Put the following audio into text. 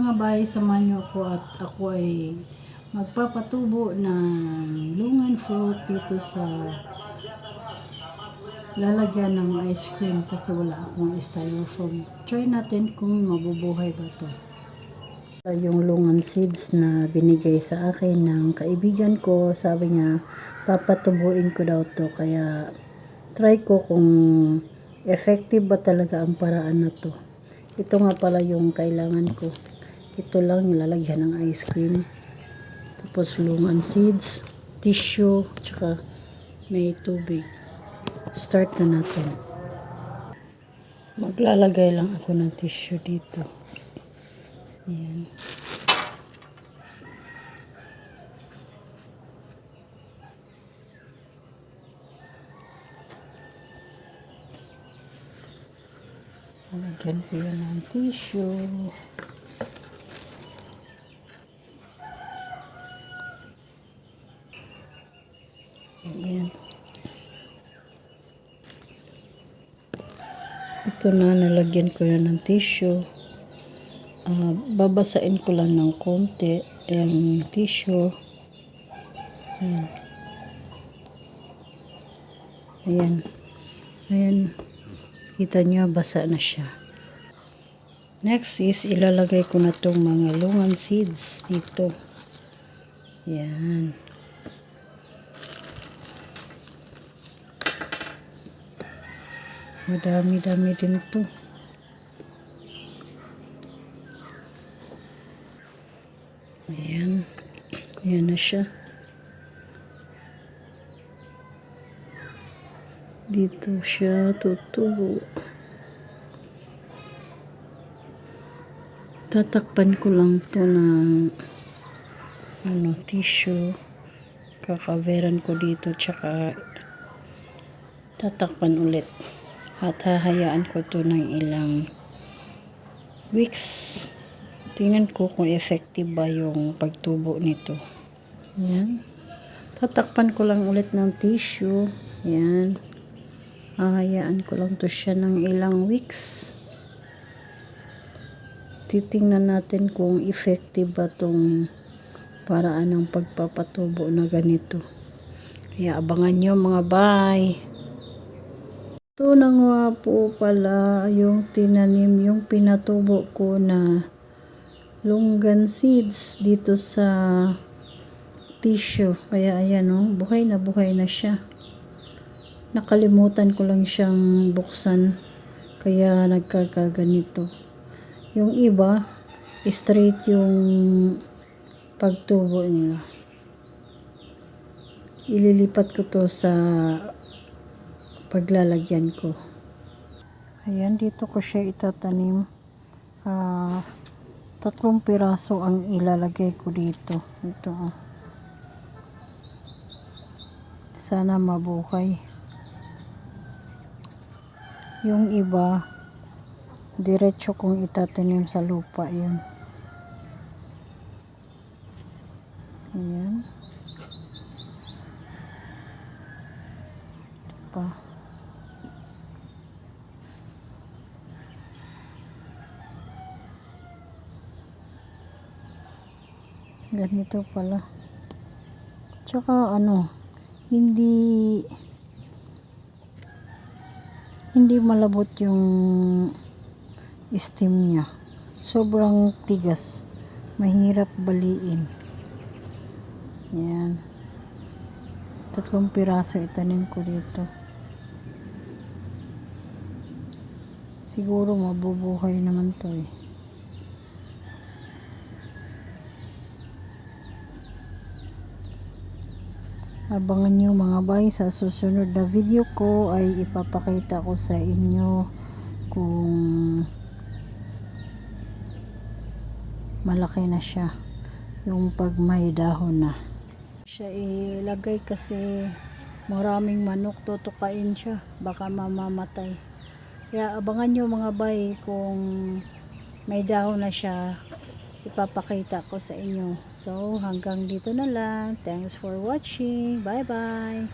mga bay, samahan niyo ako at ako ay magpapatubo ng lungan fruit dito sa lalagyan ng ice cream kasi wala akong styrofoam. Try natin kung mabubuhay ba to. Yung lungan seeds na binigay sa akin ng kaibigan ko, sabi niya papatubuin ko daw to, kaya try ko kung effective ba talaga ang paraan na to. Ito nga pala yung kailangan ko. Ito lang nilalagyan ng ice cream. Tapos lungan seeds, tissue, tsaka may tubig. Start na natin. Maglalagay lang ako ng tissue dito. Ayan. Lagyan ko yun ng tissue. Ayan. Ito na, nalagyan ko yun ng tissue. Babasain ko lang ng konti ang tissue. Ayan. Ayan. Ayan. Kita nyo, basa na siya. Next is, ilalagay ko na itong mga lungan seeds dito. Ayan. Madami-dami din ito. Ayan. Ayan na siya. Dito siya tutubo. Tatakpan ko lang to ng tissue. Kakaveran ko dito, tsaka tatakpan ulit. At hahayaan ko to ng ilang weeks. Tingnan ko kung effective ba yung pagtubo nito. Ayan. Tatakpan ko lang ulit ng tissue. Ayan. Hahayaan ko lang to siya ng ilang weeks. Titingnan natin kung effective ba tong paraan ng pagpapatubo na ganito. Kaya abangan nyo mga bay. Ito na nga po pala yung tinanim, yung pinatubo ko na lungan seeds dito sa tissue. Kaya ayan buhay na siya. Nakalimutan ko lang siyang buksan, kaya nagkakaganito. Yung iba, straight yung pagtubo nila. Ililipat ko to sa paglalagyan ko. Ayan, dito ko siya itatanim. 3 piraso ang ilalagay ko dito. Ito. Sana mabuhay. Yung iba, diretso kong itatanim sa lupa yun. Ayan. Ito pa. Ganito pala. Tsaka hindi malabot yung stem niya. Sobrang tigas. Mahirap baliin. Yan. 3 piraso itanim ko dito. Siguro mabubuhay naman to eh. Abangan nyo mga bay, sa susunod na video ko ay ipapakita ko sa inyo kung malaki na siya, yung pag may dahon na siya ilagay, kasi maraming manok tutukain siya, baka mamamatay. Kaya abangan nyo mga bay, kung may dahon na siya ipapakita ko sa inyo. So hanggang dito na lang. Thanks for watching. Bye bye.